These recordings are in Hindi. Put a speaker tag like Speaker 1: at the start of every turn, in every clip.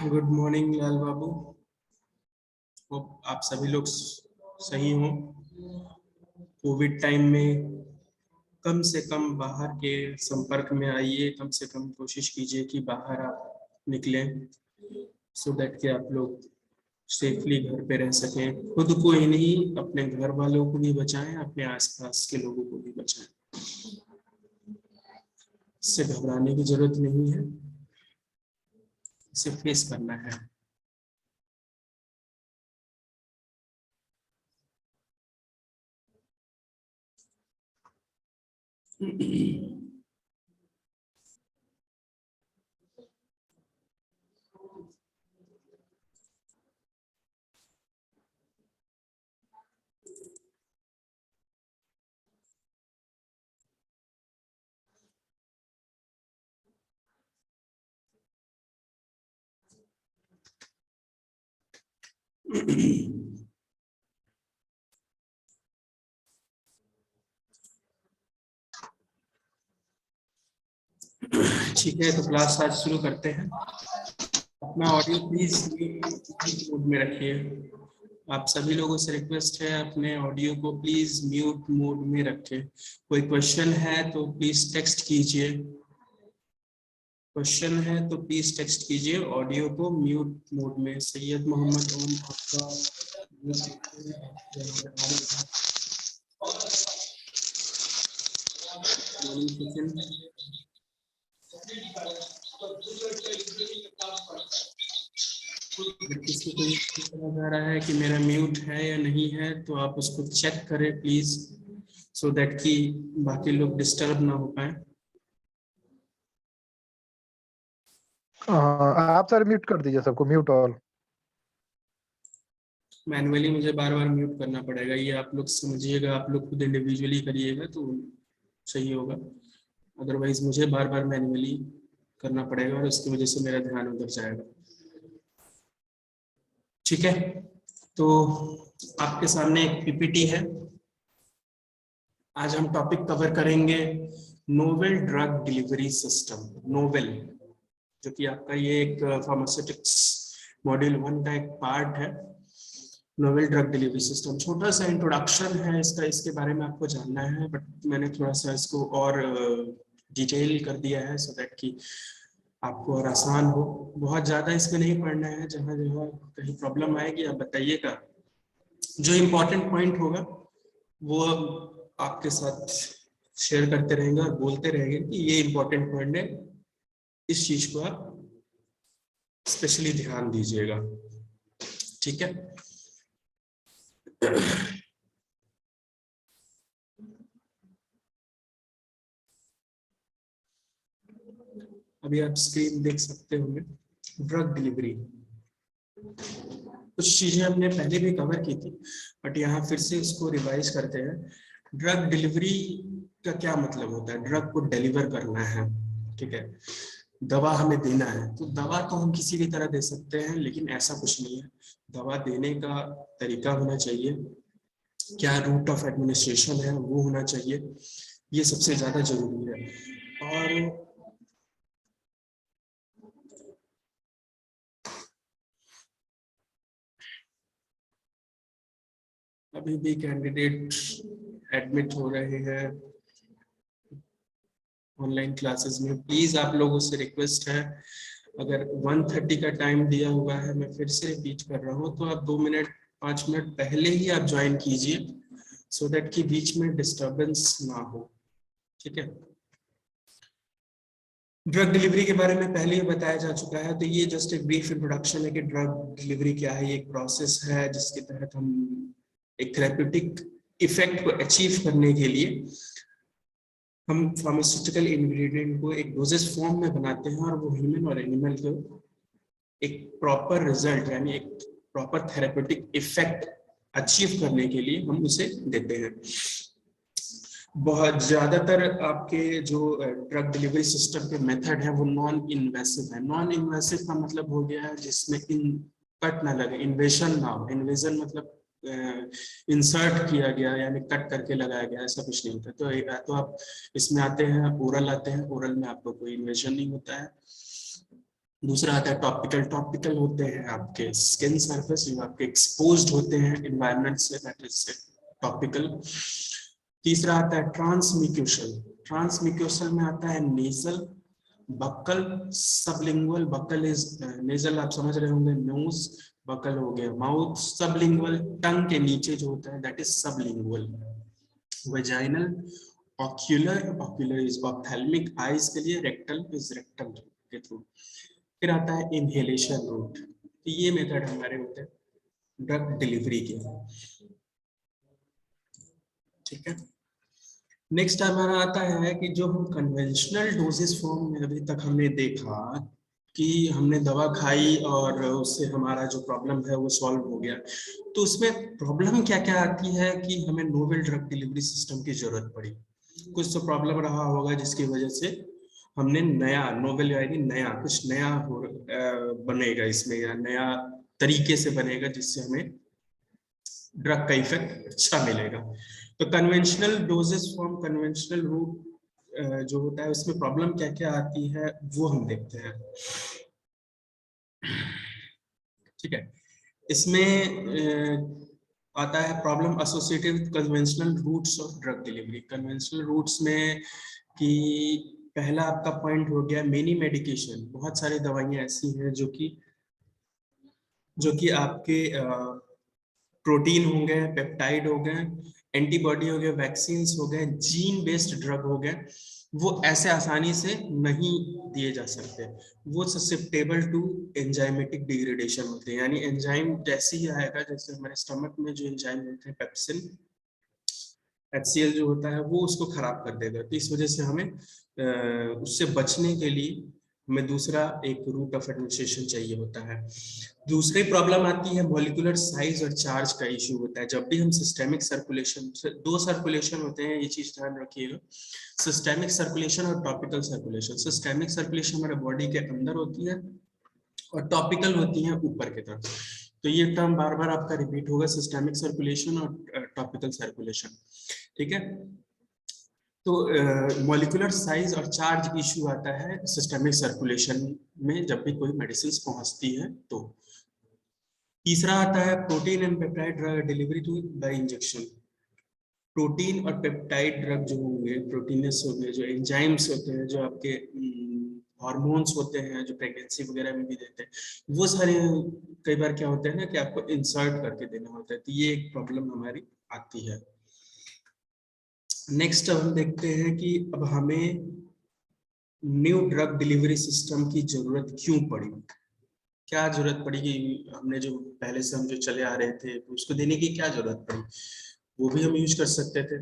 Speaker 1: गुड मॉर्निंग लाल बाबू। होप आप सभी लोग सही हो। कोविड टाइम में कम से कम बाहर के संपर्क में आइए, कम से कम कोशिश कीजिए कि बाहर आप निकलें, सो दैट कि आप लोग सेफली घर पे रह सकें। खुद को ही नहीं, अपने घर वालों को भी बचाएं, अपने आसपास के लोगों को भी बचाएं। इससे घबराने की जरूरत नहीं है, इसे फेस करना है। ठीक है, तो क्लास आज शुरू करते हैं। अपना ऑडियो प्लीज म्यूट मोड में रखिए। आप सभी लोगों से रिक्वेस्ट है, अपने ऑडियो को प्लीज म्यूट मोड में रखें। कोई क्वेश्चन है तो प्लीज टेक्स्ट कीजिए। क्वेश्चन है तो प्लीज टेक्स्ट कीजिए। ऑडियो को म्यूट मोड में। सैयद मोहम्मद ओम आपका अगर किसी को ये समझ आ रहा है कि मेरा म्यूट है या नहीं है तो आप उसको चेक करें प्लीज, सो दैट कि बाकी लोग डिस्टर्ब ना हो पाए।
Speaker 2: आप सर म्यूट कर दीजिए सबको, म्यूट ऑल।
Speaker 1: मैनुअली मुझे बार बार म्यूट करना पड़ेगा, ये आप लोग समझिएगा। आप लोग खुद इंडिविजुअली करिएगा तो सही होगा, अदरवाइज मुझे बार बार मैनुअली करना पड़ेगा और उसकी वजह से मेरा ध्यान उधर जाएगा। ठीक है, तो आपके सामने एक पीपीटी है। आज हम टॉपिक कवर करेंगे novel drug delivery system. Novel, जो कि आपका ये एक फार्मास्यूटिक्स मॉड्यूल 1 का एक पार्ट है। नोवेल ड्रग डिलीवरी सिस्टम, छोटा सा इंट्रोडक्शन है इसका, इसके बारे में आपको जानना है, बट मैंने थोड़ा सा इसको और डिटेल कर दिया है सो दैट कि आपको और आसान हो। बहुत ज़्यादा इसमें नहीं पढ़ना है, जहाँ जहाँ कहीं प्रॉब्लम आएगी आप बताइएगा। जो इम्पोर्टेंट पॉइंट होगा वो आपके साथ शेयर करते रहेंगे और बोलते रहेंगे कि ये इम्पोर्टेंट पॉइंट है, इस चीज को आप स्पेशली ध्यान दीजिएगा। ठीक है, अभी आप स्क्रीन देख सकते होंगे। ड्रग डिलीवरी, कुछ चीजें हमने पहले भी कवर की थी, बट यहाँ फिर से इसको रिवाइज करते हैं। ड्रग डिलीवरी का क्या मतलब होता है? ड्रग को डिलीवर करना है, ठीक है, दवा हमें देना है। तो दवा तो हम किसी भी तरह दे सकते हैं, लेकिन ऐसा कुछ नहीं है। दवा देने का तरीका होना चाहिए, क्या रूट ऑफ एडमिनिस्ट्रेशन है वो होना चाहिए, ये सबसे ज्यादा जरूरी है। और अभी भी कैंडिडेट एडमिट हो रहे हैं ऑनलाइन क्लासेस में। प्लीज आप लोगों से रिक्वेस्ट है, अगर 1:30 का टाइम दिया हुआ है, मैं फिर से रिपीट कर रहा हूँ, तो आप 2 मिनट 5 मिनट पहले ही आप ज्वाइन कीजिए, सो दैट कि बीच में डिस्टर्बेंस ना हो। ठीक है, ड्रग डिलीवरी के बारे में पहले ही बताया जा चुका है, तो ये जस्ट एक ब्रीफ इंट्रोडक्शन है कि ड्रग डिलीवरी क्या है। ये एक प्रोसेस है जिसके तहत हम एक थेरेप्यूटिक इफेक्ट को अचीव करने के लिए हम फार्मास्यूटिकल इंग्रेडिएंट को एक डोजेस फॉर्म में बनाते हैं, और वो ह्यूमन और एनिमल को एक प्रॉपर रिजल्ट यानी एक प्रॉपर थेरेप्यूटिक इफेक्ट अचीव करने के लिए हम उसे देते हैं। बहुत ज्यादातर आपके जो ड्रग डिलीवरी सिस्टम के मेथड है वो नॉन इन्वेसिव है। नॉन इन्वेसिव का मतलब हो गया है जिसमें कट ना लगे, इन्वेजन ना हो। इन्वेजन मतलब इंसर्ट किया गया यानी कट करके लगाया गया, ऐसा कुछ नहीं होता। तो आप इसमें आते हैं, ओरल आते हैं, ओरल में आपको कोई इन्वेजन नहीं होता है। दूसरा आता है टॉपिकल। टॉपिकल होते हैं आपके स्किन सरफेस जो आपके एक्सपोज्ड होते हैं एनवायरनमेंट से, दैट इज टॉपिकल। तीसरा आता है ट्रांसम्यूकोसल। ट्रांसम्यूकोसल में आता है nasal, buccal, sublingual. Buccal is nasal, आप समझ रहे होंगे नोज, बक्कल हो गया माउथ। सबलिंगुअल टंग के नीचे जो होता है that is sublingual. Vaginal, ocular, ocular is ophthalmic eyes के लिए, रेक्टल इज रेक्टल के थ्रू। फिर आता है इनहेलेशन रूट। तो ये मेथड हमारे होते हैं ड्रग डिलीवरी के, ठीक है। नेक्स्ट हमारा आता है कि जो हम कन्वेंशनल डोजेस फॉर्म में अभी तक हमने देखा कि हमने दवा खाई और उससे हमारा जो प्रॉब्लम है वो सॉल्व हो गया, तो उसमें प्रॉब्लम क्या क्या आती है कि हमें नोवेल ड्रग डिलीवरी सिस्टम की जरूरत पड़ी। कुछ तो प्रॉब्लम रहा होगा जिसकी वजह से हमने नया नोवेल यानी नया कुछ नया बनेगा इसमें, या नया तरीके से बनेगा जिससे हमें ड्रग का इफेक्ट अच्छा मिलेगा। तो conventional doses form, conventional route जो होता है उसमें प्रॉब्लम क्या क्या आती है वो हम देखते हैं, ठीक है। इसमें आता है problem associated with conventional routes of drug delivery. Conventional routes में कि पहला आपका पॉइंट हो गया मेनी मेडिकेशन। बहुत सारी दवाइयां ऐसी हैं जो कि आपके प्रोटीन हो गए, पेप्टाइड हो गए, एंटीबॉडी हो गए, वैक्सीन हो गए, जीन बेस्ड ड्रग हो गए, वो ऐसे आसानी से नहीं दिए जा सकते। वो ससेप्टेबल टू एंजाइमेटिक डिग्रेडेशन होते हैं, यानी एंजाइम जैसे ही आएगा, जैसे हमारे स्टमक में जो एंजाइम होते हैं पेप्सिन, HCl जो होता है वो उसको खराब कर देगा। तो इस वजह से हमें उससे बचने के लिए हमें दूसरा एक रूट ऑफ एडमिनिस्ट्रेशन चाहिए होता है। दूसरी प्रॉब्लम आती है मॉलिक्यूलर साइज और चार्ज का इशू होता है। जब भी हम सिस्टेमिक सर्कुलेशन, दो सर्कुलेशन होते हैं, ये चीज ध्यान रखिएगा, सिस्टेमिक सर्कुलेशन और टॉपिकल सर्कुलेशन। सिस्टेमिक सर्कुलेशन हमारे बॉडी के अंदर होती है और टॉपिकल होती है ऊपर की तरफ। तो ये टर्म बार बार आपका रिपीट होगा, सिस्टेमिक सर्कुलेशन और टॉपिकल सर्कुलेशन, ठीक है। तो मॉलिक्यूलर साइज और चार्ज इशू आता है सिस्टेमिक सर्कुलेशन में जब भी कोई मेडिसिन पहुंचती है तो। तीसरा आता है protein and peptide drug delivery to by injection. Protein और पेप्टाइड ड्रग जो होंगे, प्रोटीनस हो गए, जो एंजाइम्स होते हैं, जो आपके हार्मोन्स होते हैं, जो प्रेगनेंसी वगैरह में भी देते हैं, वो सारे कई बार क्या होते हैं ना कि आपको इंसर्ट करके देना होता है। तो ये एक प्रॉब्लम हमारी आती है। नेक्स्ट अब हम देखते हैं कि अब हमें न्यू ड्रग डिलीवरी सिस्टम की जरूरत क्यों पड़ी, क्या जरूरत पड़ी कि हमने जो पहले से हम जो चले आ रहे थे उसको देने की क्या जरूरत पड़ी, वो भी हम यूज कर सकते थे।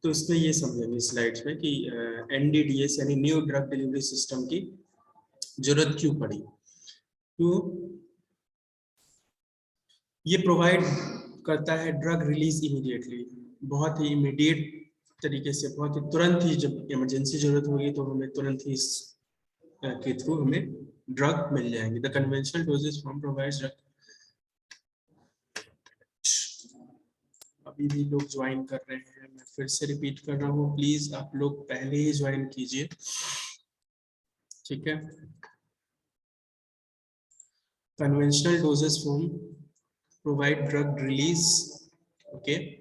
Speaker 1: तो इसमें ये समझेंगे स्लाइड्स में कि NDDS यानी न्यू ड्रग डिलीवरी सिस्टम की जरूरत क्यों पड़ी। तो ये प्रोवाइड करता है ड्रग रिलीज इमीडिएटली, बहुत ही इमीडिएट तरीके से, बहुत ही तुरंत ही जब इमरजेंसी जरूरत होगी तो हमें तुरंत ही के थ्रू हमें ड्रग मिल जाएंगे। The conventional doses form provides drug. अभी भी लोग ज्वाइन कर रहे हैं, मैं फिर से रिपीट कर रहा हूँ, प्लीज आप लोग पहले ही ज्वाइन कीजिए, ठीक है। Conventional doses form provide drug release, okay,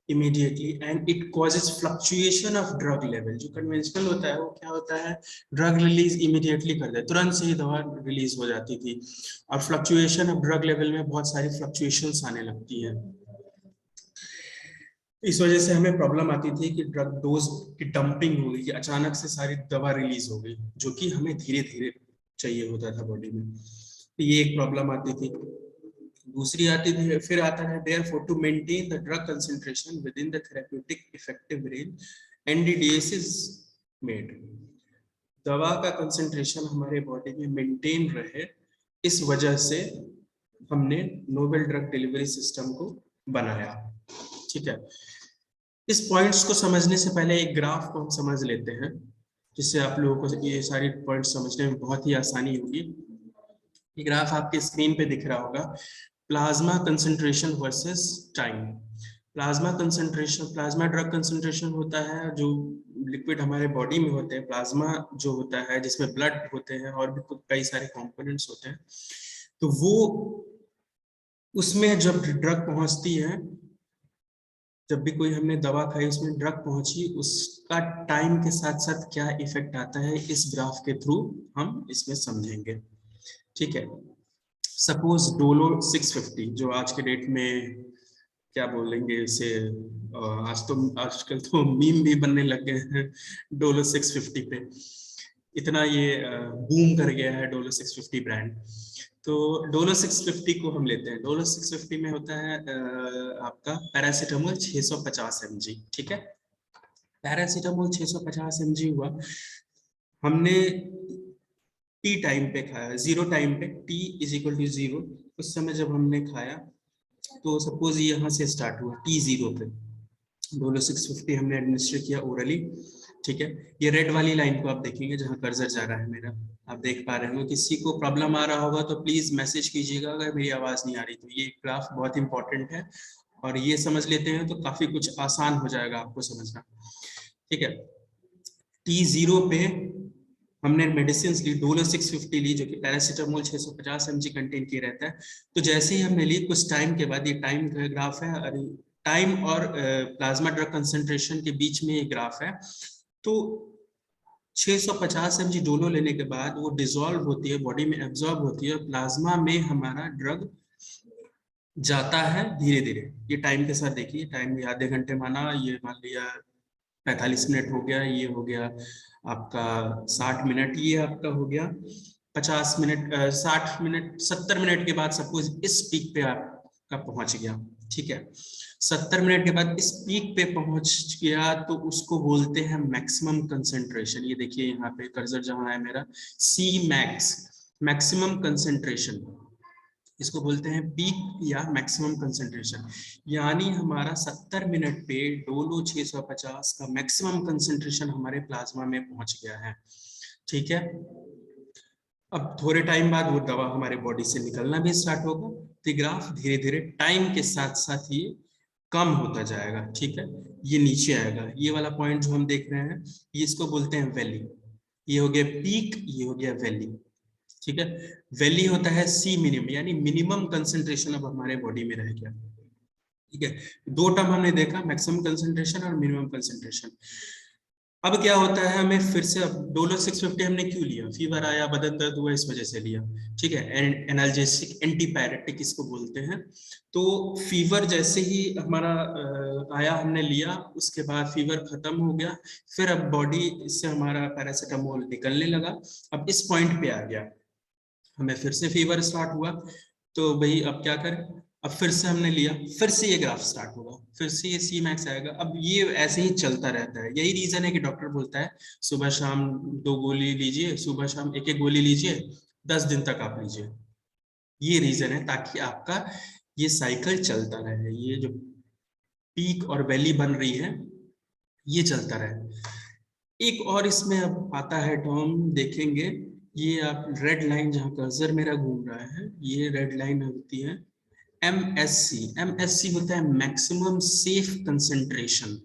Speaker 1: immediately and it causes fluctuation of drug level। जो कन्वेंशनल होता है वो क्या होता है, ड्रग रिलीज इमीडिएटली कर दे, तुरंत से ही दवा रिलीज हो जाती थी, और फ्लक्चुएशन ऑफ ड्रग लेवल में बहुत सारी फ्लक्चुएशंस आने लगती है। इस वजह से हमें प्रॉब्लम आती थी कि ड्रग डोज की डंपिंग हो गई, कि अचानक से सारी दवा रिलीज हो गई, जो कि हमें धीरे धीरे चाहिए होता था बॉडी में। तो ये एक प्रॉब्लम आती थी। दूसरी आती थी, फिर आता है therefore to maintain the drug concentration within the therapeutic effective range NDDS is made। दवा का कंसंट्रेशन हमारे बॉडी में मेंटेन रहे, इस वजह से हमने नोवेल ड्रग डिलीवरी सिस्टम को बनाया, ठीक है। इस पॉइंट्स को समझने से पहले एक ग्राफ को हम समझ लेते हैं, जिससे आप लोगों को ये सारी पॉइंट्स समझने में बहुत ही आसानी होगी। ये ग्राफ आपके स्क्रीन पे दिख रहा होगा, plasma concentration versus time. Plasma concentration, plasma drug concentration होता है जो लिक्विड हमारे बॉडी में होते हैं, प्लाज्मा जो होता है जिसमें ब्लड होते हैं और भी कई सारे कंपोनेंट्स होते हैं, तो वो उसमें जब ड्रग पहुंचती है, जब भी कोई हमने दवा खाई उसमें ड्रग पहुंची, उसका टाइम के साथ साथ क्या इफेक्ट आता है इस ग्राफ के थ्रू हम इसमें समझेंगे। ठीक है, सपोज डोलो 650 जो आज के डेट में क्या बोलेंगे इसे, आजकल तो मीम भी बनने लग गए हैं डोलो 650 पे, इतना ये बूम कर गया है डोलो 650 ब्रांड। तो डोलो 650 को हम लेते हैं, डोलो 650 में होता है आपका पैरासीटामोल 650 mg। ठीक है, पैरासीटामोल 650 mg हुआ, हमने टी टाइम पे खाया, 0 टाइम पे, टी इज इक्वल टू 0, उस समय जब हमने खाया, तो सपोज यहाँ से स्टार्ट हुआ T0 पे, डोलो 650 हमने एडमिनिस्टर किया ओरली। ठीक है, ये रेड वाली लाइन को आप देखेंगे जहां कर्सर जा रहा है मेरा, आप देख पा रहे हो। किसी को प्रॉब्लम आ रहा होगा तो प्लीज मैसेज कीजिएगा अगर मेरी आवाज नहीं आ रही तो। ये ग्राफ बहुत इंपॉर्टेंट है और ये समझ लेते हैं तो काफी कुछ आसान हो जाएगा आपको समझना। ठीक है, T0 पे हमने मेडिसिन ली, डोलो 650 ली जो कि पैरासीटामोल 650 mg कंटेन किए रहता है। तो जैसे ही हमने ली कुछ टाइम के बाद, ये टाइम का ग्राफ है, टाइम और प्लाज्मा ड्रग कंसंट्रेशन के बीच में ये ग्राफ है। तो 650 mg डोलो लेने के बाद वो डिसॉल्व होती है, बॉडी में एब्जॉर्ब होती है, प्लाज्मा में हमारा ड्रग जाता है धीरे धीरे। ये टाइम के साथ देखिए, टाइम आधे घंटे माना, ये मान लिया 45 मिनट हो गया, ये हो गया आपका 60 मिनट, ये आपका हो गया 50 मिनट, 60 मिनट, 70 मिनट के बाद सपोज इस पीक पे आपका पहुंच गया। ठीक है, 70 मिनट के बाद इस पीक पे पहुंच गया तो उसको बोलते हैं मैक्सिमम कंसंट्रेशन। ये देखिए यहाँ पे कर्सर जहां है मेरा, सी मैक्स, मैक्सिमम कंसंट्रेशन, इसको बोलते हैं पीक या मैक्सिमम कंसंट्रेशन। यानी हमारा 70 मिनट पे डोलो 650 का मैक्सिमम कंसंट्रेशन हमारे प्लाज्मा में पहुंच गया है। ठीक है, अब थोड़े टाइम बाद वो दवा हमारे बॉडी से निकलना भी स्टार्ट होगा, तो ग्राफ धीरे धीरे टाइम के साथ साथ ही कम होता जाएगा। ठीक है, ये नीचे आएगा, ये वाला पॉइंट जो हम देख रहे हैं ये इसको बोलते हैं वैली। ये हो गया पीक, ये हो गया वैली। ठीक है, वैली होता है सी मिनिमम, यानी मिनिमम कंसंट्रेशन अब हमारे बॉडी में रह गया। ठीक है, दो टर्म हमने देखा, मैक्सिमम कंसंट्रेशन और मिनिमम कंसंट्रेशन। अब क्या होता है, हमें फिर से, अब डोलो 650 हमने क्यों लिया, फीवर आया, बदन दर्द हुआ, इस वजह से लिया। ठीक है, एनाल्जेसिक एंटीपायरेटिक इसको बोलते हैं। तो फीवर जैसे ही हमारा आया, हमने लिया, उसके बाद फीवर खत्म हो गया, फिर अब बॉडी इससे हमारा पैरासीटामोल निकलने लगा। अब इस पॉइंट पे आ गया, हमें फिर से फीवर स्टार्ट हुआ, तो भाई अब क्या करें, अब फिर से हमने लिया, फिर से ये ग्राफ स्टार्ट होगा, फिर से ये सी मैक्स आएगा। अब ये ऐसे ही चलता रहता है। यही रीजन है कि डॉक्टर बोलता है सुबह शाम 2 गोली लीजिए, सुबह शाम 1-1 गोली लीजिए, 10 दिन तक आप लीजिए। ये रीजन है ताकि आपका ये साइकिल चलता रहे, ये जो पीक और वैली बन रही है ये चलता रहे। एक और इसमें अब आता है टर्म, देखेंगे, ये आप रेड लाइन जहां कर्सर मेरा घूम रहा है, ये रेड लाइन होती है MSC। MSC होता है मैक्सिमम सेफ कंसंट्रेशन।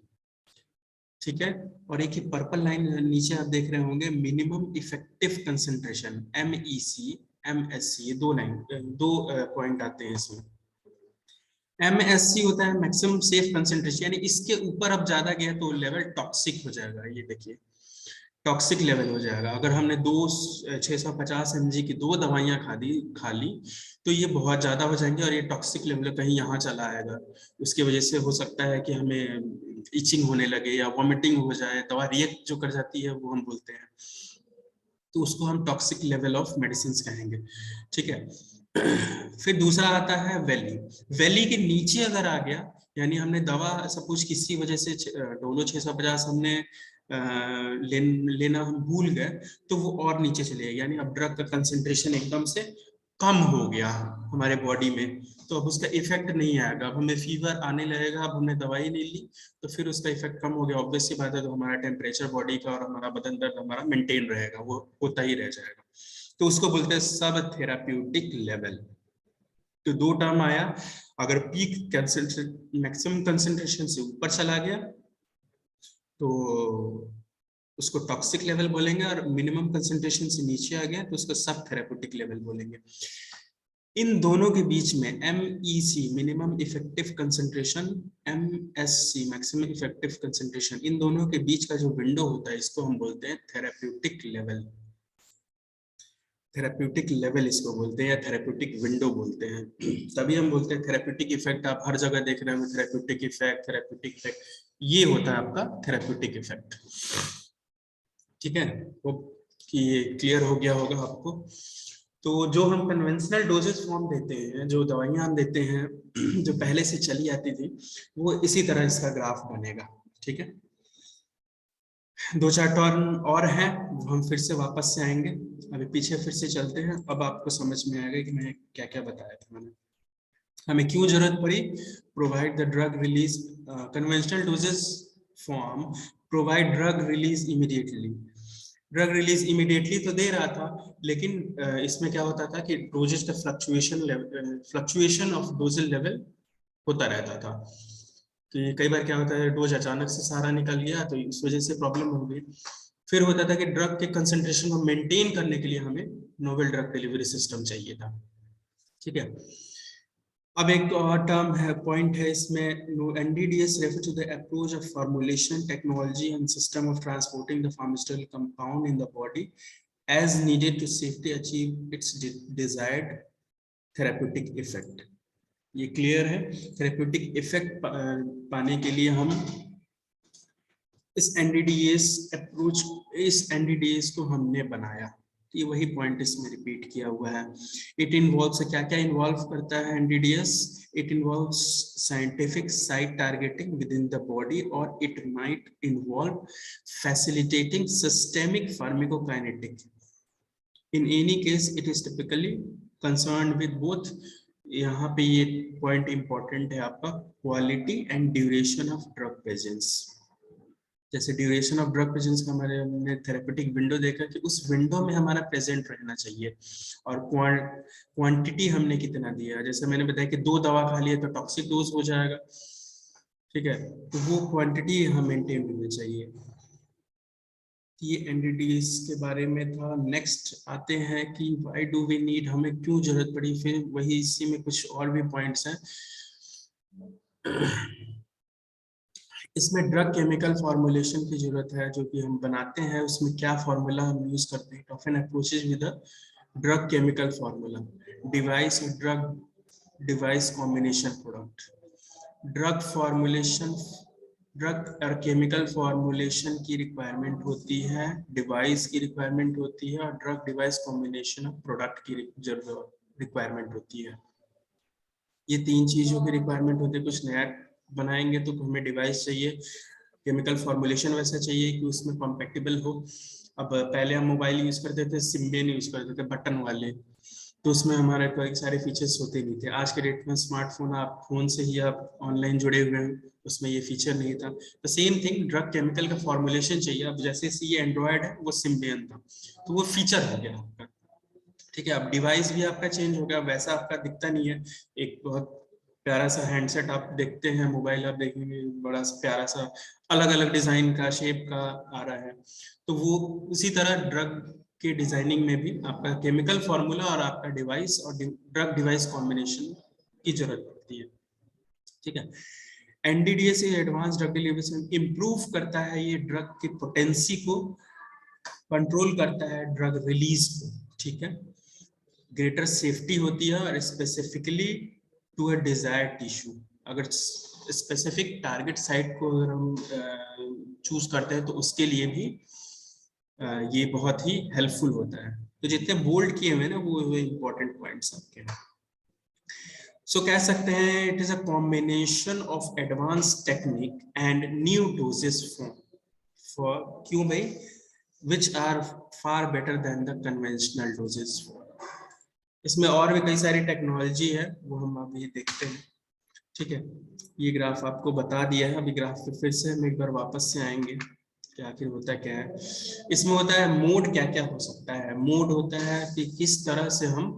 Speaker 1: ठीक है, और एक ही पर्पल लाइन नीचे आप देख रहे होंगे, minimum effective concentration, MEC, MSC, ये दो लाइन, दो पॉइंट आते हैं इसमें। MSC होता है मैक्सिमम सेफ कंसंट्रेशन, यानी इसके ऊपर अब ज्यादा गया तो लेवल टॉक्सिक हो जाएगा। ये देखिए टॉक्सिक लेवल हो जाएगा। अगर हमने 650 mg की 2 दवाइयां खा ली तो ये बहुत ज्यादा हो जाएंगे और ये टॉक्सिक लेवल कहीं यहाँ चला आएगा। उसकी वजह से हो सकता है कि हमें इचिंग होने लगे या वॉमिटिंग हो जाए, दवा रिएक्ट जो कर जाती है वो हम बोलते हैं, तो उसको हम टॉक्सिक लेवल ऑफ मेडिसिन कहेंगे। ठीक है, फिर दूसरा आता है वैली। वैली के नीचे अगर आ गया, यानी हमने दवा सपोज किसी वजह से डोलो 650 हमने लेना हम भूल गए, तो वो और नीचे चले जाएगा, यानी अब ड्रग का कंसंट्रेशन एकदम से कम हो गया हमारे बॉडी में, तो अब उसका इफेक्ट नहीं आएगा। अब हमें फीवर आने लगेगा, अब हमने दवाई नहीं ली तो फिर उसका इफेक्ट कम हो गया, ऑब्वियस सी बात है, तो हमारा टेम्परेचर बॉडी का और हमारा बदन दर्द हमारा मेंटेन रहेगा, वो होता ही रह जाएगा। तो उसको बोलते हैं सब थेराप्यूटिक लेवल। तो दो टर्म आया, अगर पीक मैक्सिमम कंसंट्रेशन से ऊपर चला गया तो उसको टॉक्सिक लेवल बोलेंगे, और मिनिमम कंसंट्रेशन से नीचे आ गया तो उसको सब थेरेप्यूटिक लेवल बोलेंगे। इन दोनों के बीच में MEC minimum effective concentration, MSC maximum effective concentration, इन दोनों के बीच का जो विंडो होता है इसको हम बोलते हैं थेरेप्यूटिक लेवल। थेरेप्यूटिक लेवल इसको बोलते हैं या थेरेप्यूटिक विंडो बोलते हैं। तभी हम बोलते हैं थेरेप्यूटिक इफेक्ट। आप हर जगह देख रहे हो थेरेप्यूटिक इफेक्ट, ये होता है आपका थेरेप्यूटिक इफेक्ट। ठीक है, वो कि ये क्लियर हो गया होगा आपको। तो जो हम कन्वेंशनल डोजेस फॉर्म देते हैं, जो दवाइयां हम देते हैं जो पहले से चली आती थी, वो इसी तरह इसका ग्राफ बनेगा। ठीक है, 2-4 टर्म और हैं, हम फिर से वापस से आएंगे। अभी पीछे फिर से चलते हैं, अब आपको समझ में आएगा कि मैं क्या क्या बताया था मैंने, हमें क्यों जरूरत पड़ी। Provide the drug release, conventional doses form provide drug release immediately. Drug release immediately तो दे रहा था, लेकिन इसमें क्या होता था कि डोजेस का फ्लक्चुएशन ऑफ डोजेज लेवल होता रहता था। कि कई बार क्या होता है, डोज अचानक से सारा निकल गया तो इस वजह से प्रॉब्लम हो गई। फिर होता था कि ड्रग के कंसंट्रेशन को मेंटेन करने के लिए हमें नोवेल ड्रग डिलीवरी सिस्टम चाहिए था। ठीक है, अब एक और टर्म है, पॉइंट है इसमें, NDDS refer to the approach of formulation technology and system of transporting the pharmaceutical compound in the body as needed to safely achieve its desired therapeutic effect. ये क्लियर है, थेरेप्यूटिक इफेक्ट पाने के लिए हम इस NDDS को हमने बनाया। ये वही पॉइंट इसमें रिपीट किया हुआ है। इट इन्वॉल्व्स, क्या क्या इन्वॉल्व करता है NDDS? It involves scientific site targeting within the body, और it might involve facilitating systemic pharmacokinetic. In any case it is typically concerned with both, यहाँ पे ये पॉइंट इंपॉर्टेंट है आपका, quality and duration of drug presence. जैसे ड्यूरेशन ऑफ ड्रग प्रेजेंस का हमने थेरेपेटिक विंडो देखा कि उस विंडो में हमारा प्रेजेंट रहना चाहिए, और क्वांटिटी हमने कितना दिया। जैसे मैंने बताया कि 2 दवा खा लिया तो टॉक्सिक डोज हो जाएगा। ठीक है, तो वो क्वांटिटी यहाँ मेंटेन होनी चाहिए। ये NDDS के बारे में था। नेक्स्ट आते हैं कि व्हाई डू वी नीड, हमें क्यों जरूरत पड़ी। फिर वही इसी में कुछ और भी पॉइंट्स हैं। इसमें ड्रग केमिकल फॉर्मुलेशन की जरूरत है, जो कि हम बनाते हैं उसमें क्या फॉर्मूला हम यूज करते हैं। Often approaches with drug chemical formula, device और drug device combination product. Drug formulation, drug और केमिकल फॉर्मुलेशन की रिक्वायरमेंट होती है, डिवाइस की रिक्वायरमेंट होती है, और drug device combination of product की रिक्वायरमेंट होती है। ये 3 चीजों की रिक्वायरमेंट होती है। कुछ नया बनाएंगे तो हमें डिवाइस चाहिए, केमिकल फॉर्मुलेशन वैसा चाहिए कि उसमें कॉम्पैटिबल हो। अब पहले हम मोबाइल यूज करते थे, सिम्बियन यूज करते थे बटन वाले, तो उसमें हमारे कई सारे फीचर्स होते नहीं थे। आज के डेट में स्मार्टफोन, आप फोन से ही आप ऑनलाइन जुड़े हुए हैं, उसमें ये फीचर नहीं था। तो सेम थिंग, ड्रग केमिकल का फॉर्मुलेशन चाहिए। अब जैसे ये एंड्रॉयड है, वो सिम्बियन था, तो वो फीचर हो गया आपका। ठीक है, अब डिवाइस भी आपका चेंज हो गया, वैसा आपका दिखता नहीं है। एक बहुत प्यारा सा हैंडसेट आप देखते हैं, मोबाइल आप देखेंगे बड़ा सा प्यारा सा अलग अलग डिजाइन का, शेप का आ रहा है। तो वो उसी तरह ड्रग के डिजाइनिंग में भी आपका केमिकल फॉर्मूला और आपका डिवाइस और ड्रग डिवाइस कॉम्बिनेशन की जरूरत पड़ती है। ठीक है, NDDS advance drug delivery system improve करता है ये ड्रग की पोटेंसी को, कंट्रोल करता है ड्रग रिलीज को। ठीक है, ग्रेटर सेफ्टी होती है, और specifically to a desired tissue. अगर स्पेसिफिक टारगेट साइट को अगर हम चूज करते हैं तो उसके लिए भी ये बहुत ही हेल्पफुल होता है। तो जितने बोल्ड किए हुए ना, वो इंपॉर्टेंट पॉइंट्स आपके हैं। सो कह सकते हैं it is a combination of advance technique and new doses for क्यों भाई, which are far better than the conventional doses. इसमें और भी कई सारी टेक्नोलॉजी है, वो हम अभी देखते हैं। ठीक है, ये ग्राफ आपको बता दिया है। अभी ग्राफ पे फिर से हम एक बार वापस से आएंगे कि आखिर होता क्या है इसमें। होता है मोड, क्या क्या हो सकता है। मोड होता है कि किस तरह से हम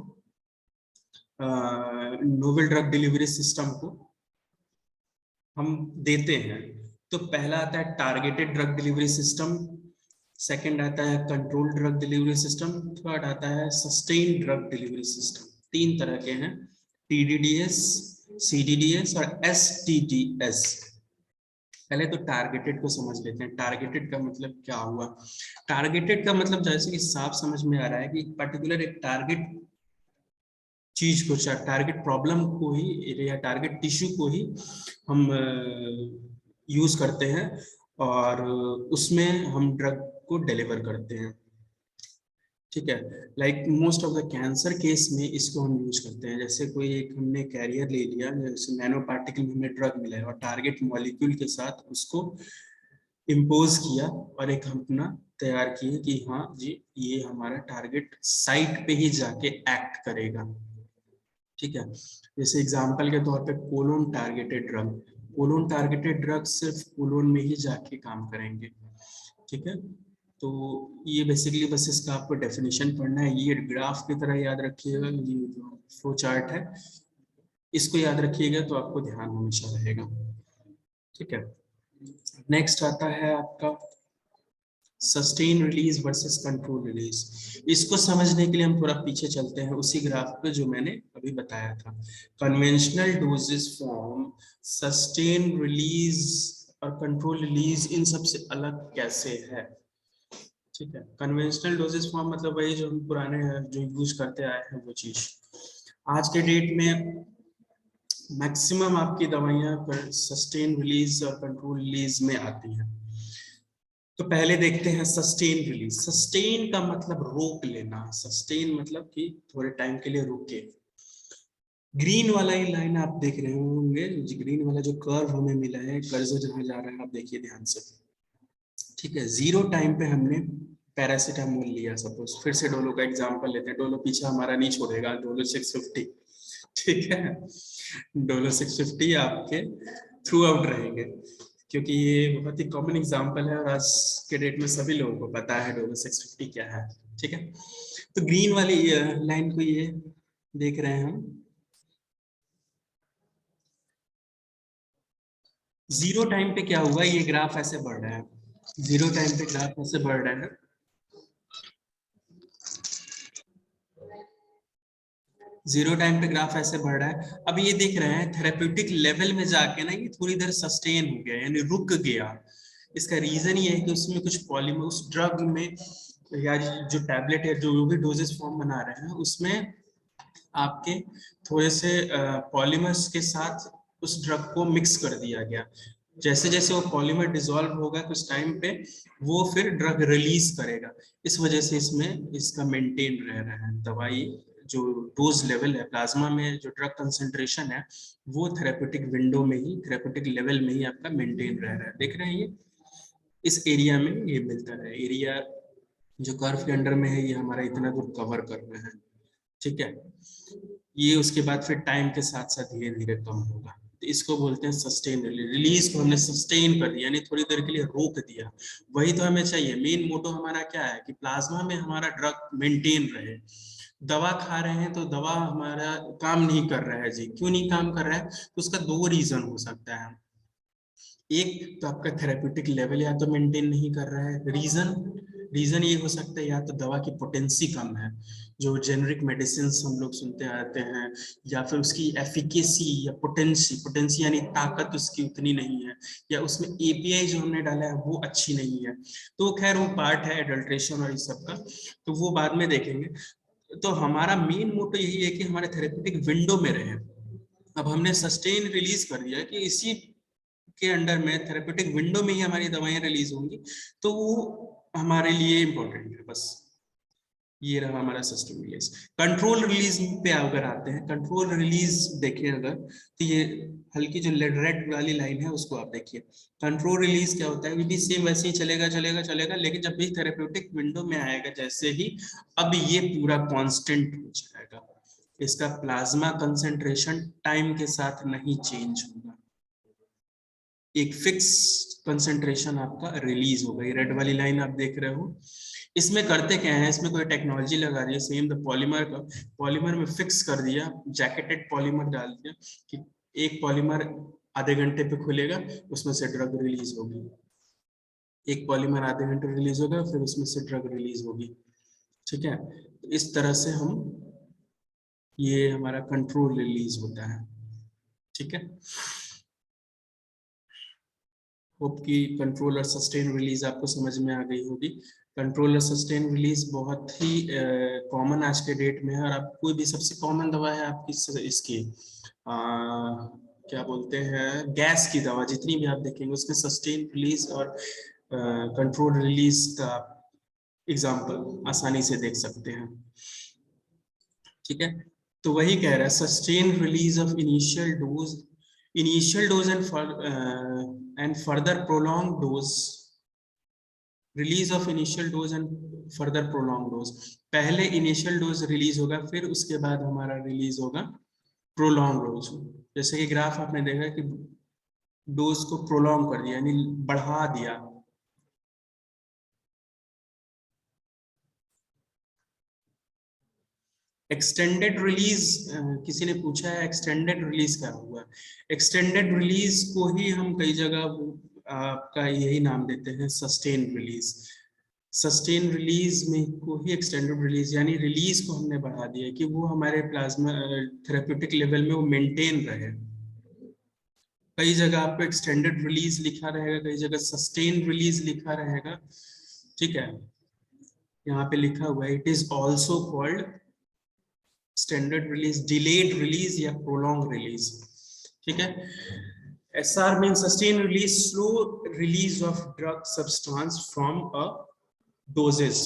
Speaker 1: नोवेल ड्रग डिलीवरी सिस्टम को हम देते हैं। तो पहला आता है targeted drug delivery system, second आता है control drug delivery system, third आता है सस्टेन ड्रग डिलीवरी सिस्टम। 3 तरह के हैं, TDDS, CDDS और STDS। पहले तो टारगेटेड को समझ लेते हैं। टारगेटेड का मतलब क्या हुआ? टारगेटेड का मतलब जैसे कि साफ समझ में आ रहा है कि पर्टिकुलर एक टारगेट चीज को, टारगेट प्रॉब्लम को ही या टारगेट टिश्यू को ही हम यूज करते हैं और उसमें हम ड्रग को डिलीवर करते हैं। ठीक है, like most of the cancer case में इसको हम यूज करते हैं। जैसे कोई एक हमने कैरियर ले लिया, जैसे नैनो पार्टिकल में हमें ड्रग मिला है और टारगेट मॉलिक्यूल के साथ उसको इम्पोज किया और एक हम अपना तैयार किए कि हाँ जी ये हमारा टारगेट साइट पे ही जाके एक्ट करेगा। ठीक है, जैसे एग्जांपल के तौर पे colon targeted drug, colon targeted drug सिर्फ कोलोन में ही जाके काम करेंगे। ठीक है, तो ये बेसिकली बस इसका आपको डेफिनेशन पढ़ना है। ये ग्राफ की तरह याद रखिएगा, ये जो फ्लो चार्ट है इसको याद रखिएगा तो आपको ध्यान हमेशा रहेगा। ठीक है, नेक्स्ट आता है आपका sustain release versus control release. इसको समझने के लिए हम थोड़ा पीछे चलते हैं उसी ग्राफ पे जो मैंने अभी बताया था। Conventional doses form, sustain release और कंट्रोल रिलीज इन सब से अलग कैसे है? ठीक है, कन्वेंशनल डोजेस फॉर्म मतलब वही जो हम पुराने जो यूज करते आए हैं वो चीज। आज के डेट में मैक्सिमम आपकी दवाइयां पर सस्टेन रिलीज और कंट्रोल रिलीज में आती हैं। तो पहले देखते हैं सस्टेन रिलीज। सस्टेन का मतलब रोक लेना, सस्टेन मतलब कि थोड़े टाइम के लिए रुके। ग्रीन वाला ही लाइन आप देख रहे होंगे, ग्रीन वाला जो कर्व हमें मिला है, कर्सर जहां जा रहा है आप देखिए ध्यान से। ठीक है, 0 टाइम पे हमने पैरासीटामोल लिया, सपोज फिर से डोलो का एग्जांपल लेते हैं। डोलो पीछे हमारा नहीं छोड़ेगा, डोलो 650। ठीक है, डोलो 650 आपके थ्रू आउट रहेंगे क्योंकि ये बहुत ही कॉमन एग्जांपल है और आज के डेट में सभी लोगों को पता है डोलो 650 क्या है। ठीक है, तो ग्रीन वाली लाइन को ये देख रहे हैं हम। 0 टाइम पे क्या हुआ, ये ग्राफ ऐसे बढ़ रहा है। 0 टाइम पे ग्राफ ऐसे बढ़ रहा है। 0 टाइम पे ग्राफ ऐसे बढ़ रहा है। अब ये देख रहे हैं थेरेप्यूटिक लेवल में जाके ना ये थोड़ी देर सस्टेन हो गया, यानी रुक गया। इसका रीजन ये है कि उसमें कुछ पॉलीमर उस ड्रग में या जो टैबलेट है जो भी डोजेस फॉर्म बना रहे हैं उसमें आपके थोड़े से पॉलीमर्स के साथ उस ड्रग को मिक्स कर दिया गया। जैसे जैसे वो पॉलीमर डिसॉल्व होगा कुछ टाइम पे वो फिर ड्रग रिलीज करेगा। इस वजह से इसमें इसका मेंटेन रह रहा है। दवाई जो डोज लेवल है प्लाज्मा में, जो ड्रग कंसेंट्रेशन है वो थेरेप्यूटिक विंडो में ही, थेरेप्यूटिक लेवल में ही आपका मेंटेन रह रहा है। देख रहे हैं ये इस एरिया में ये मिलता है। एरिया जो कर्व के अंडर में है ये हमारा इतना दूर कवर कर रहे हैं। ठीक है, ये उसके बाद फिर टाइम के साथ साथ धीरे धीरे कम होगा। तो इसको बोलते हैं सस्टेन रिलीज। रिलीज को हमने सस्टेन कर दिया, यानी थोड़ी देर के लिए रोक दिया। वही तो हमें चाहिए। मेन मोटो हमारा क्या है कि प्लाज्मा में हमारा ड्रग मेंटेन रहे। दवा खा रहे हैं तो दवा हमारा काम नहीं कर रहा है जी। क्यों नहीं काम कर रहा है? तो उसका 2 रीजन हो सकता है। एक तो आपका थेरेप्यूटिक लेवल या तो मेंटेन नहीं कर रहा है। रीजन ये हो सकता है या तो दवा की पोटेंसी कम है, जो जेनरिक मेडिसिन हम लोग सुनते आते हैं, या फिर उसकी एफिकेसी या पोटेंसी यानी ताकत उसकी उतनी नहीं है, या उसमें एपीआई जो हमने डाला है वो अच्छी नहीं है। तो खैर वो पार्ट है एडल्ट्रेशन और इस सब का, तो वो बाद में देखेंगे। तो हमारा मेन मोटो यही है कि हमारे थेरेप्यूटिक विंडो में रहे। अब हमने सस्टेन रिलीज कर दिया कि इसी के अंडर में थेरेप्यूटिक विंडो में ही हमारी दवाएं रिलीज होंगी, तो वो हमारे लिए इंपॉर्टेंट है। बस ये रहा हमारा सिस्टम रिलीज। कंट्रोल रिलीज पे अगर आते हैं, कंट्रोल रिलीज देखिए अगर, तो ये हल्की जो रेड वाली लाइन है उसको आप देखिए। कंट्रोल रिलीज क्या होता है? ये भी सेम वैसे ही चलेगा चलेगा चलेगा, लेकिन जब भी थेरेप्यूटिक विंडो में आएगा जैसे ही, अब ये पूरा कांस्टेंट हो जाएगा। इसका प्लाज्मा कंसेंट्रेशन टाइम के साथ नहीं चेंज होगा, एक फिक्स कंसेंट्रेशन आपका रिलीज होगा। ये रेड वाली लाइन आप देख रहे हो। इसमें करते क्या है, इसमें कोई टेक्नोलॉजी लगा दी है सेम द पॉलीमर का, पॉलीमर में फिक्स कर दिया, जैकेटेड पॉलीमर डाल दिया कि एक पॉलीमर आधे घंटे पे खुलेगा, उसमें से ड्रग रिलीज होगी। एक पॉलीमर आधे घंटे रिलीज होगा, फिर उसमें से ड्रग रिलीज होगी। ठीक है, तो इस तरह से हम ये हमारा कंट्रोल रिलीज होता है। ठीक है, होप कि कंट्रोल और सस्टेन रिलीज आपको समझ में आ गई होगी। कंट्रोल और सस्टेन रिलीज बहुत ही कॉमन आज के डेट में है, और आप कोई भी सबसे कॉमन दवा है आपकी इसकी क्या बोलते हैं, गैस की दवा जितनी भी आप देखेंगे उसमें सस्टेन रिलीज और कंट्रोल रिलीज का एग्जाम्पल आसानी से देख सकते हैं। ठीक है, तो वही कह रहा है sustain release of initial dose and further prolong dose, release of initial dose and further prolong dose. पहले इनिशियल डोज रिलीज होगा, फिर उसके बाद हमारा रिलीज होगा प्रोलॉन्ग डोज। जैसे कि ग्राफ आपने देखा कि डोज को प्रोलॉन्ग कर दिया, यानी बढ़ा दिया। एक्सटेंडेड रिलीज, किसी ने पूछा है एक्सटेंडेड रिलीज क्या हुआ। एक्सटेंडेड रिलीज को ही हम कई जगह आपका यही नाम देते हैं सस्टेन रिलीज। सस्टेन रिलीज में को ही एक्सटेंडेड रिलीज, यानी रिलीज को हमने बढ़ा दिया कि वो हमारे प्लाज्मा थेरेप्यूटिक लेवल में वो मेंटेन रहे। कई जगह आपको एक्सटेंडेड रिलीज लिखा रहेगा, कई जगह सस्टेन रिलीज लिखा रहेगा। ठीक है, यहाँ पे लिखा हुआ है it is also called standard release, delayed release या प्रोलॉन्ग रिलीज। ठीक है, SR mean sustain release, slow release of drug substance from a doses.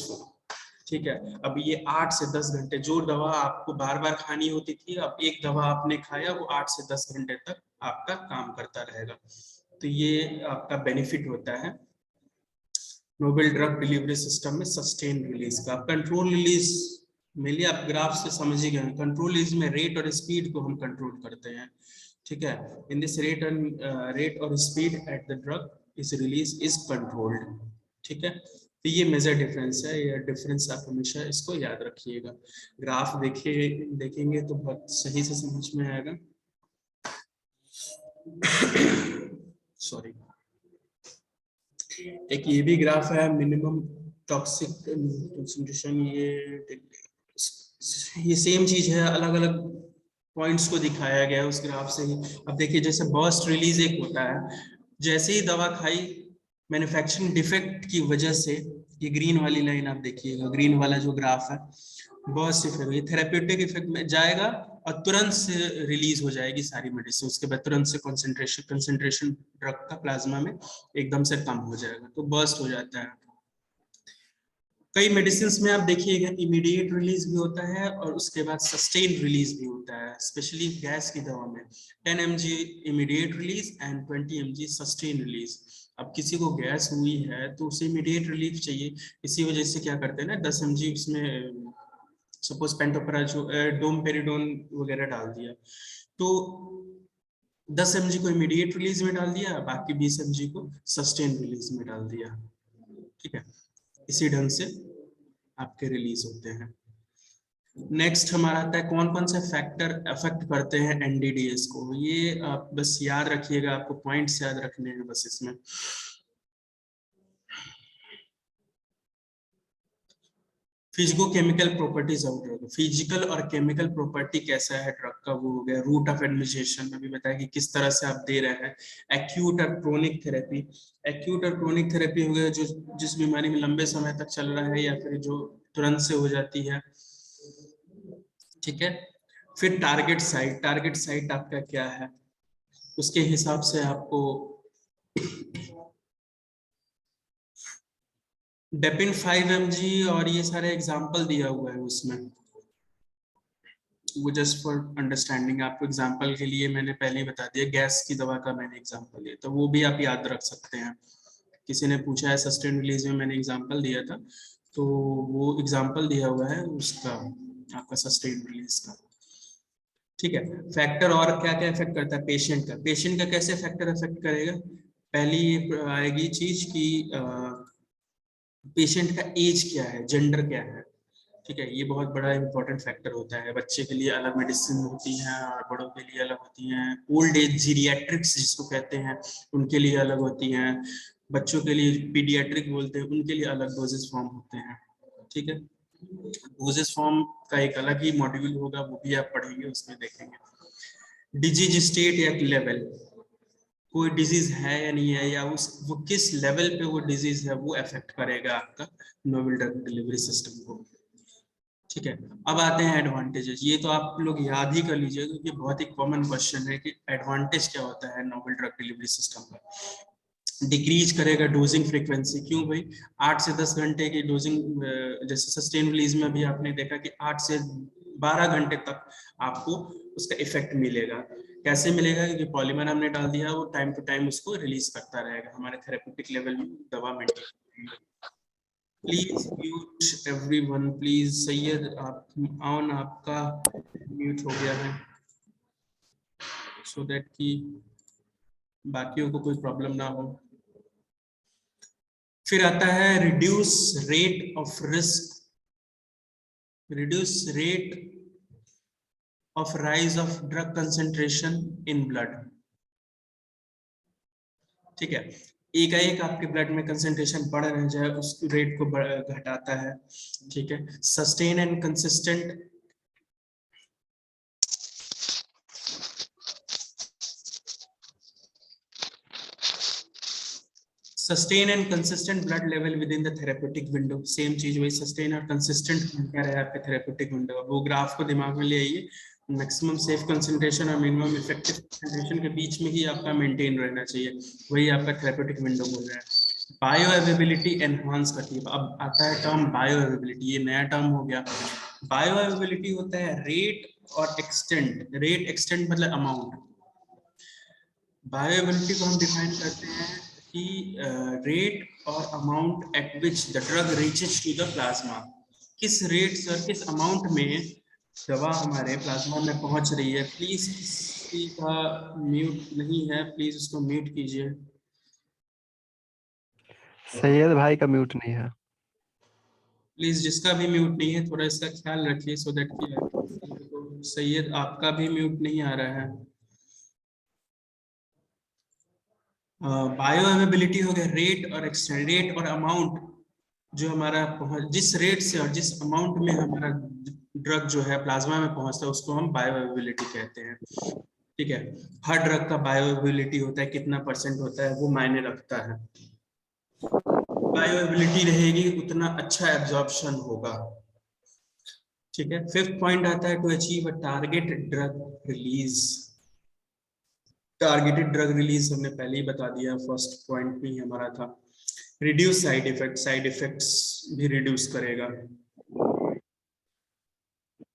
Speaker 1: ठीक है, अब ये 8 से 10 घंटे जो दवा आपको बार बार खानी होती थी, अब एक दवा आपने खाया वो 8 से 10 घंटे तक आपका काम करता रहेगा। तो ये आपका बेनिफिट होता है नोवेल ड्रग डिलीवरी सिस्टम में सस्टेन रिलीज का। कंट्रोल रिलीज मेनली आप ग्राफ से समझ ही गए, कंट्रोल रिलीज में रेट और स्पीड को हम कंट्रोल करते हैं। ठीक है, इन दिस रेट और speed at the drug is release is controlled. ठीक है, तो ये मेजर डिफरेंस है, ये डिफरेंस आप हमेशा इसको याद रखिएगा। ग्राफ देखेंगे तो बहुत सही से समझ में आएगा। सॉरी, एक ये भी ग्राफ है मिनिमम टॉक्सिक कंसंट्रेशन, ये सेम चीज है, अलग अलग पॉइंट्स को दिखाया गया है उस ग्राफ से ही। अब देखिए जैसे बर्स्ट रिलीज एक होता है, जैसे ही दवा खाई मैन्युफैक्चरिंग डिफेक्ट की वजह से, ये ग्रीन वाली लाइन आप देखिएगा, ग्रीन वाला जो ग्राफ है बर्स्ट इफेक्ट, ये थेरेप्यूटिक इफेक्ट में जाएगा और तुरंत से रिलीज हो जाएगी सारी मेडिसिन, उसके बाद तुरंत से कंसंट्रेशन ड्रग का प्लाज्मा में एकदम से कम हो जाएगा, तो बर्स्ट हो जाता है। कई मेडिसिन में आप देखिएगा इमीडिएट रिलीज भी होता है और उसके बाद सस्टेन रिलीज भी होता है, स्पेशली गैस की दवा में 10 mg immediate release and 20 mg sustain release. अब किसी को गैस हुई है तो उसे इमीडिएट रिलीफ चाहिए, इसी वजह से क्या करते हैं ना 10 mg उसमें सपोज पेंटोपराजोल डोमपेरिडोन वगैरह डाल दिया, तो 10 mg को इमीडिएट रिलीज में डाल दिया, बाकी 20 mg को सस्टेन रिलीज में डाल दिया। ठीक है, इसी ढंग से आपके रिलीज होते हैं। नेक्स्ट हमारा आता है कौन कौन से फैक्टर अफेक्ट करते हैं एनडीडीएस को, ये आप बस याद रखिएगा, आपको पॉइंट्स याद रखने हैं बस इसमें। Physico-chemical properties of drug, physical और केमिकल प्रॉपर्टी कैसा है ड्रग का वो हो गया। रूट ऑफ एडमिनिस्ट्रेशन में भी बताया कि किस तरह से आप दे रहे हैं। एक्यूट और क्रोनिक थेरेपी, एक्यूट और क्रोनिक थेरेपी हो गया जो जिस बीमारी में लंबे समय तक चल रहा है या फिर जो तुरंत से हो जाती है। ठीक है, फिर टारगेट साइट आपका क्या है, उसके हिसाब से आपको डेपिन 5 mg और ये सारे एग्जाम्पल दिया हुआ है उसमें, वो जस्ट फॉर अंडरस्टैंडिंग आपको एग्जाम्पल के लिए मैंने पहले ही बता दिया। गैस की दवा का मैंने एग्जाम्पल दिया, तो वो भी आप याद रख सकते हैं। किसी ने पूछा है सस्टेन रिलीज में मैंने एग्जाम्पल दिया था, तो वो एग्जाम्पल दिया हुआ है उसका आपका सस्टेन रिलीज का। ठीक है, फैक्टर और क्या क्या इफेक्ट करता है पेशेंट का कैसे फैक्टर इफेक्ट करेगा। पहली आएगी चीज की पेशेंट का एज क्या है, जेंडर क्या है। ठीक है, ये बहुत बड़ा इंपॉर्टेंट फैक्टर होता है। बच्चे के लिए अलग मेडिसिन होती हैं और बड़ों के लिए अलग होती हैं। ओल्ड एज जीरियाट्रिक्स जिसको कहते हैं उनके लिए अलग होती हैं। बच्चों के लिए पीडियाट्रिक बोलते हैं, उनके लिए अलग डोजेस फॉर्म होते हैं। ठीक है, डोजेस फॉर्म का एक अलग ही मॉड्यूल होगा, वो भी आप पढ़ेंगे, उसमें देखेंगे। डिजीज स्टेट या लेवल, कोई डिजीज है या नहीं है, या उस वो किस लेवल पे वो डिजीज है, वो अफेक्ट करेगा आपका नोवेल ड्रग डिलीवरी सिस्टम को। ठीक है, अब आते हैं एडवांटेजेस। ये तो आप लोग याद ही कर लीजिएगा क्योंकि बहुत ही कॉमन क्वेश्चन है कि एडवांटेज क्या होता है नोवेल ड्रग डिलीवरी सिस्टम का। डिक्रीज करेगा डोजिंग फ्रीक्वेंसी। क्यों भाई? 8 से 10 घंटे की डोजिंग, जैसे सस्टेन रिलीज में भी आपने देखा कि 8 से 12 घंटे तक आपको उसका इफेक्ट मिलेगा। कैसे मिलेगा? क्योंकि पॉलीमर हमने डाल दिया, वो टाइम टू टाइम उसको रिलीज करता रहेगा, हमारे थेरेप्यूटिक लेवल में दवा maintain. Please mute everyone please. Syed आप ऑन, आपका म्यूट हो गया है, सो दैट कि बाकियों को कोई प्रॉब्लम ना हो। फिर आता है reduce rate of risk, reduce rate of rise of drug concentration in blood. ठीक है, एक आपके ब्लड में कंसेंट्रेशन बढ़ रह जाए, उस रेट को घटाता है। ठीक है, sustain and consistent, sustain and consistent blood level with in the therapeutic window. Same चीज वही, सस्टेन और कंसिस्टेंट क्या रहे आपके थेरेप्यूटिक विंडो, वो ग्राफ को दिमाग में ले आइए। मैक्सिमम सेफ कंसंट्रेशन और मिनिमम इफेक्टिव कंसंट्रेशन के बीच में ही आपका मेंटेन रहना चाहिए, वही आपका थेरेप्यूटिक विंडो बोल रहा है। बायो अवेबिलिटी एनहांस करती है। अब आता है टर्म बायो अवेबिलिटी, ये नया टर्म हो गया। बायो अवेबिलिटी होता है रेट और एक्सटेंट। रेट एक्सटेंट मतलब अमाउंट। बायो अवेबिलिटी को हम डिफाइन करते हैं कि रेट और amount at which the drug reaches to the plasma. किस रेट से और किस अमाउंट में दवा हमारे प्लाज्मा में पहुंच रही है। प्लीज किसी का म्यूट नहीं है, प्लीज उसको म्यूट कीजिए।
Speaker 3: सैयद भाई का म्यूट नहीं है।
Speaker 1: प्लीज जिसका भी म्यूट नहीं है थोड़ा इसका ख्याल रखिए, सो दैट कि सैयद आपका भी म्यूट नहीं आ रहा है। बायो अवेबिलिटी हो गया रेट और एक्सटेंट, रेट और अमाउंट जो हमारा जिस रेट से और जिस अमाउंट में हमारा ड्रग जो है प्लाज्मा में पहुंचता है, उसको हम बायो अवेबिलिटी कहते हैं। ठीक है, हर ड्रग का बायो अवेबिलिटी होता है, कितना परसेंट होता है वो मायने रखता है। बायो अवेबिलिटी रहेगी उतना अच्छा एब्जॉर्प्शन होगा। ठीक है, फिफ्थ पॉइंट आता है to achieve a target drug release. Targeted drug release हमने पहले ही बता दिया, फर्स्ट पॉइंट भी हमारा था। Reduce side effect, side effects भी रिड्यूस करेगा।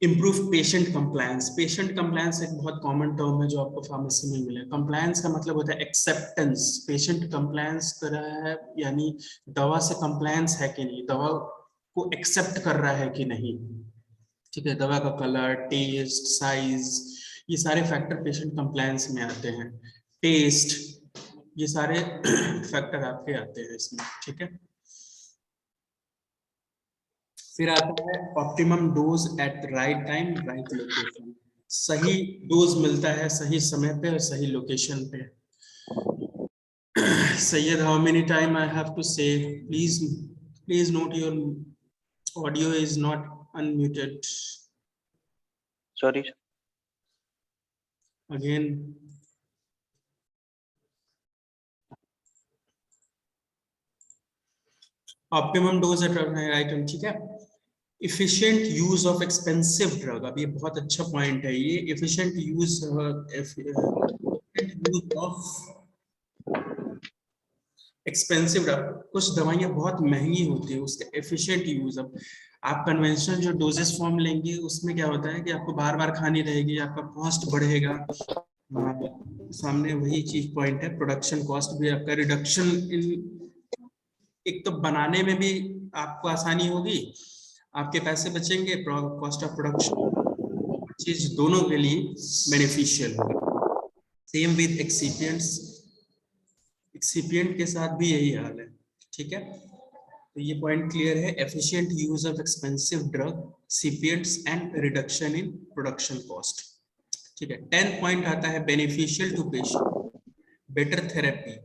Speaker 1: Improve patient compliance. Patient compliance एक बहुत कॉमन टर्म है जो आपको फार्मेसी में मिले। कंप्लायंस का मतलब होता है एक्सेप्टेंस। पेशेंट कंप्लायंस कर रहा है यानी दवा से कंप्लायंस है कि नहीं, दवा को एक्सेप्ट कर रहा है कि नहीं। ठीक है, दवा का कलर, टेस्ट, साइज, ये सारे फैक्टर पेशेंट कंप्लायंस में आते हैं। टेस्ट, ये सारे फैक्टर आपके आते हैं इसमें। ठीक है, फिर आता है optimum dose at right time right location. सही डोज मिलता है सही समय पे और सही लोकेशन पे। Syed, how many time I have to say? Please note your audio is not unmuted
Speaker 4: Sorry.
Speaker 1: Again. Optimum dose at right time. ठीक है, efficient use of expensive drug। अब ये बहुत अच्छा पॉइंट है, ये efficient use of expensive drug। कुछ दवाइयाँ बहुत महंगी होती है, उसका efficient use। अब आप कन्वेंशनल जो डोजेस फॉर्म लेंगे उसमें क्या होता है कि आपको बार बार खानी रहेगी, आपका कॉस्ट बढ़ेगा। सामने वही चीज पॉइंट है, प्रोडक्शन कॉस्ट भी आपका रिडक्शन इन, एक तो बनाने में भी आपको आसानी होगी, आपके पैसे बचेंगे, कॉस्ट ऑफ प्रोडक्शन चीज दोनों के लिए बेनिफिशियल होगा। सेम विद एक्सिपिएंट्स, एक्सिपिएंट के साथ भी यही हाल है। ठीक है, तो ये पॉइंट क्लियर है, efficient use of expensive drug, excipients and reduction in production cost. ठीक है, 10 पॉइंट आता है beneficial to patient, better therapy.